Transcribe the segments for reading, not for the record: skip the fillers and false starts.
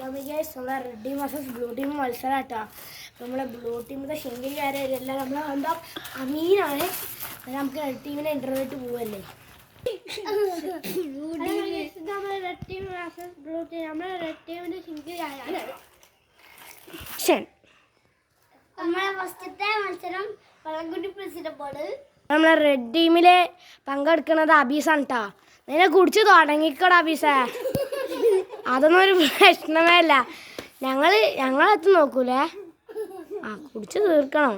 നമ്മളെ red team versus blue team മത്സരമായിട്ടാ. നമ്മളെ ബ്ലൂ ടീമിൻ്റെ ശെങ്കിൽക്കാരെല്ലാം നമ്മളെ എന്താ അമീനാണ്. നമുക്ക് റെഡ് ടീമിനെ ഇൻ്റർവ്യൂട്ട് പോവല്ലേ. നമ്മളെ red team versus blue team. നമ്മളെ റെഡ് ടീമിൻ്റെ ശെങ്കിൽക്കാരാണ്. നമ്മളെ ഫസ്റ്റത്തെ മത്സരം വളംകുടി പ്രസിഡന്റ് ബോർഡ്. നമ്മളെ റെഡ് ടീമില് പങ്കെടുക്കുന്നത് അബീസാണ് കേട്ടോ. നിന്നെ കുടിച്ച് തുടങ്ങിക്കോടാ അബീസേ. അതൊന്നും ഒരു പ്രശ്നമേ അല്ല. ഞങ്ങളെത്തി നോക്കൂലേ. കുടിച്ച് തീർക്കണം.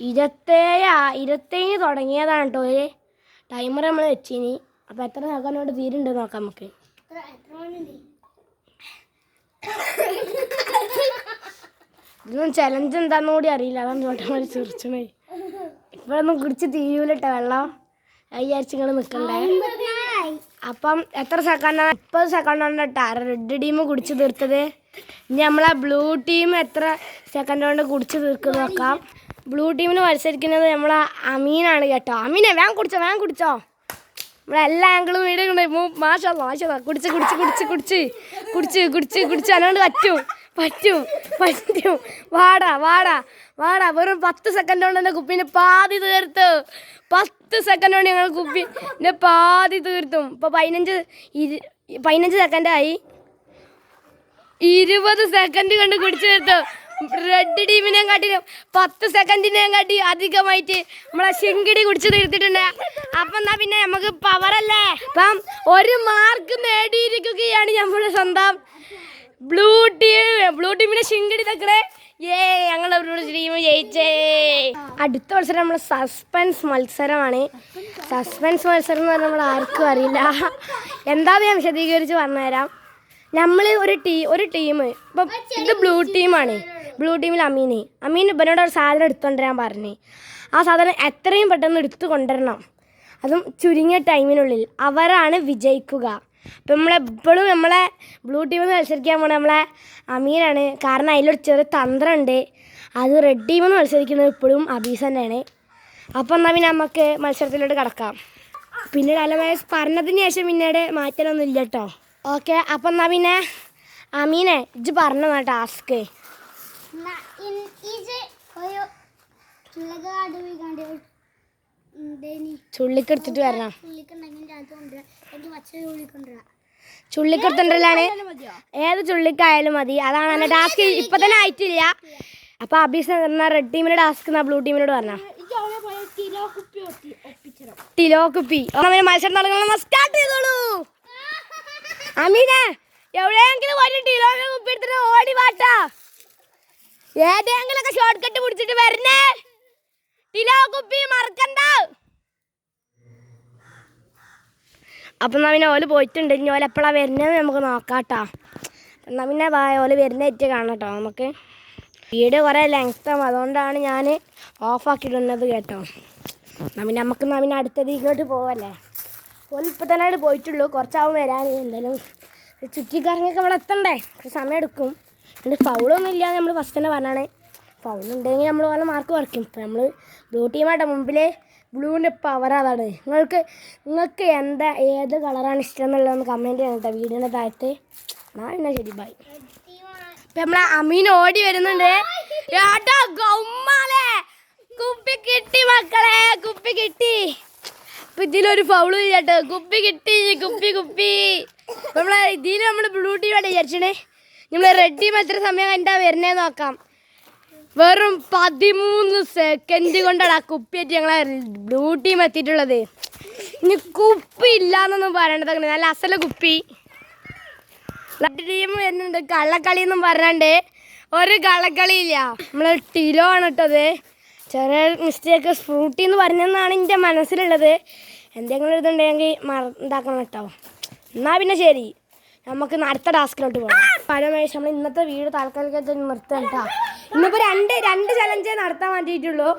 27 തുടങ്ങിയതാണ് കേട്ടോ ഒരു ടൈമർ നമ്മൾ വെച്ചിനി. അപ്പം എത്ര സെക്കൻഡോട് തീരുണ്ട് നോക്കാം നമുക്ക്. ഇതൊന്നും ചലഞ്ച് എന്താണെന്ന് കൂടി അറിയില്ല. അതാണ് ചോട്ടന്മാർ ചിരിച്ചണേ. ഇപ്പോഴൊന്നും കുടിച്ച് തീരൂലട്ടോ വെള്ളം. വിചാരിച്ച് ഇങ്ങനെ നിൽക്കണ്ടേ. അപ്പം എത്ര സെക്കൻഡാണ്? 30 സെക്കൻഡാണ് കേട്ടോ റെഡ് ടീം കുടിച്ച് തീർത്തത്. ഇനി നമ്മളെ ബ്ലൂ ടീം എത്ര സെക്കൻഡ് കൊണ്ട് കുടിച്ച് തീർക്കുന്നു നോക്കാം. ബ്ലൂ ടീമിന് മത്സരിക്കുന്നത് നമ്മളെ അമീനാണ് കേട്ടോ. അമീനെ വേഗം കുടിച്ചോ. നമ്മളെല്ലാ ആംഗിളും വീടുണ്ട്. മാഷാ കുടിച്ച് അതുകൊണ്ട് പറ്റും. വാടാ വെറും 10 സെക്കൻഡ് കൊണ്ട് എൻ്റെ കുപ്പീൻ്റെ പാതി തീർത്തു. 10 സെക്കൻഡ് കൊണ്ട് ഞങ്ങൾ കുപ്പീൻ്റെ പാതി തീർത്തും. ഇപ്പോൾ 15 സെക്കൻഡായി. 20 സെക്കൻഡ് കൊണ്ട് കുടിച്ചു തീർത്തു. റെഡ് ടീമിനെയും കാട്ടിലും 10 സെക്കൻഡിനെയും കാട്ടി അധികമായിട്ട് നമ്മളെ ശിങ്കിടി കുടിച്ച് തീർത്തിട്ടുണ്ട്. അപ്പം എന്നാ പിന്നെ നമുക്ക് പവറല്ലേ. അപ്പം 1 മാർക്ക് നേടിയിരിക്കുകയാണ് നമ്മുടെ സ്വന്തം ബ്ലൂ ടീമിനെ ശിങ്കിടി തക്കണേ. ഞങ്ങൾ ടീം ജയിച്ചേ. അടുത്ത മത്സരം നമ്മൾ സസ്പെൻസ് മത്സരമാണ്. സസ്പെൻസ് മത്സരം എന്ന് പറഞ്ഞാൽ നമ്മൾ ആർക്കും അറിയില്ല. എന്താണെന്ന് ഞാൻ വിശദീകരിച്ച് പറഞ്ഞുതരാം. നമ്മൾ ഒരു ടീം ഇപ്പം ഇത് ബ്ലൂ ടീമാണ്. ബ്ലൂ ടീമിൽ അമീൻ ഇവനോട് ഒരു സാധനം എടുത്തുകൊണ്ടുവരാൻ പറഞ്ഞു. ആ സാധനം എത്രയും പെട്ടെന്ന് എടുത്തു കൊണ്ടുവരണം. അതും ചുരുങ്ങിയ ടൈമിനുള്ളിൽ. അവരാണ് വിജയിക്കുക. അപ്പം നമ്മളെപ്പോഴും നമ്മളെ ബ്ലൂ ടീമിൽ നിന്ന് മത്സരിക്കാൻ പോകുന്നത് നമ്മളെ അമീനാണ്. കാരണം അതിലൊരു ചെറിയ തന്ത്രമുണ്ട്. അത് റെഡ് ടീമിൽ നിന്ന് മത്സരിക്കുന്നത് ഇപ്പോഴും അബീസ് തന്നെയാണ്. അപ്പം എന്നാൽ പിന്നെ നമുക്ക് മത്സരത്തിലോട്ട് കിടക്കാം. പിന്നീട് അലമേസ് പറഞ്ഞതിന് ശേഷം പിന്നീട് മാറ്റലൊന്നും ഇല്ല കേട്ടോ. ഓക്കെ. അപ്പം എന്നാൽ പിന്നെ അമീനെ ഇജ്ജ് പറഞ്ഞ ടാസ്ക് ചുള്ളിക്കെടുത്തിട്ട് വരണം. ചുള്ളിക്കെടുത്തിട്ടുണ്ടല്ലാണ്. ഏത് ചുള്ളിക്കായാലും മതി. അതാണ് എൻ്റെ ടാസ്ക്. ഇപ്പൊ തന്നെ ആയിട്ടില്ല. അപ്പൊ അബീസ് റെഡ് ടീമിന്റെ ടാസ്ക് ബ്ലൂ ടീമിനോട് പറഞ്ഞ ടിലോ കുപ്പി മത്സരം തുടങ്ങണം. സ്റ്റാർട്ട് ചെയ്തോളൂ. അമീനെ എവിടെയെങ്കിലും ഒരു ടിലോ കുപ്പി എടുത്തിട്ട് ഓടി വാട്ടാ. ഏതെങ്കിലൊക്കെ ഷോർട്ട് കട്ട് പിടിച്ചിട്ട് വരണേ. ടിലോ കുപ്പി മറക്കണ്ട. അപ്പം എന്നാൽ പിന്നെ ഓല് പോയിട്ടുണ്ട്. ഇനി ഓല എപ്പോഴാണ് വരുന്നത് നമുക്ക് നോക്കാട്ടോ. എന്നാൽ പിന്നെ ഓല് വരുന്നേറ്റ് കാണാം കേട്ടോ. നമുക്ക് വീഡിയോ കുറേ ലെങ്ത്താവും. അതുകൊണ്ടാണ് ഞാൻ ഓഫാക്കിയിടുന്നത് കേട്ടോ. എന്നാൽ പിന്നെ അടുത്തത് ഇങ്ങോട്ട് പോവല്ലേ. ഓല് ഇപ്പം തന്നെ പോയിട്ടുള്ളൂ. കുറച്ചാവും വരാൻ. എന്തായാലും ചുറ്റിക്കറങ്ങിയൊക്കെ ഇവിടെ എത്തണ്ടേ. സമയം എടുക്കും. പിന്നെ ഫൗളൊന്നും ഇല്ലാതെ നമ്മൾ ഫസ്റ്റ് തന്നെ പറഞ്ഞാണ്. ഫൗളുണ്ടെങ്കിൽ നമ്മൾ ഓരോ മാർക്ക് കുറയ്ക്കും. ഇപ്പം നമ്മൾ ബ്ലൂ ടീമായിട്ട് മുമ്പിൽ ബ്ലൂവിൻ്റെ പവർ അതാണ്. നിങ്ങൾക്ക് ഏത് കളറാണ് ഇഷ്ടം എന്നുള്ളതൊന്ന് കമൻറ്റ് ചെയ്യണം കേട്ടോ വീഡിയോൻ്റെ താഴത്ത്. എന്നാ ശരി ബൈ. ഇപ്പം നമ്മളെ അമീൻ ഓടി വരുന്നുണ്ട്. കുപ്പി കിട്ടി മക്കളെ, കുപ്പി കിട്ടി. ഇപ്പം ഇതിലൊരു ഫൗളും ഇല്ലാട്ടോ. കുപ്പി കിട്ടി. നമ്മളെ ഇതിൽ നമ്മൾ ബ്ലൂ ടീമായിട്ട് വിചാരിച്ചേ. നമ്മൾ റെഡ് ടീം എത്ര സമയം കണ്ടാ വരുന്നേ നോക്കാം. വെറും 13 സെക്കൻഡ് കൊണ്ടാണ് ആ കുപ്പിയായിട്ട് ഞങ്ങളെ ബ്ലൂ ടീം എത്തിയിട്ടുള്ളത്. ഇനി കുപ്പി ഇല്ലാന്നൊന്നും പറയണത്. നല്ല അസല കുപ്പി. റെഡ് ടീം വരുന്നുണ്ട്. കള്ളക്കളി എന്നും പറഞ്ഞാണ്ട് ഒരു കള്ളക്കളിയില്ല. നമ്മൾ ടിലോ ആണ് ഇട്ടത്. ചെറിയ മിസ്റ്റേക്ക് ഫ്രൂട്ടി എന്ന് പറഞ്ഞെന്നാണ് എൻ്റെ മനസ്സിലുള്ളത്. എന്തെങ്കിലും ഇതുണ്ടെങ്കിൽ ഇതാക്കണം കേട്ടോ. എന്നാൽ പിന്നെ ശരി, നമുക്ക് അടുത്ത ടാസ്കിലോട്ട് പോകാം. പരമേശ് നമ്മൾ ഇന്നത്തെ വീഡിയോ താൽക്കാലികമായിട്ട് നിർത്താം കേട്ടോ. ഇന്നിപ്പോൾ രണ്ട് ചലഞ്ചേ നടത്താൻ വേണ്ടിയിട്ടുള്ളൂ.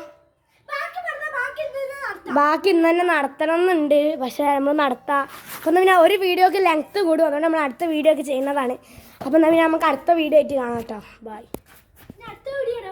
ബാക്കി ഇന്ന് തന്നെ നടത്തണം എന്നുണ്ട്. പക്ഷേ നമ്മൾ നടത്താം. അപ്പം പിന്നെ ഒരു വീഡിയോക്ക് ലെങ്ത്ത് കൂടും. അതുകൊണ്ട് നമ്മൾ അടുത്ത വീഡിയോ ഒക്കെ ചെയ്യുന്നതാണ്. അപ്പം എന്നാൽ നമുക്ക് അടുത്ത വീഡിയോ ആയിട്ട് കാണാം കേട്ടോ. ബൈ.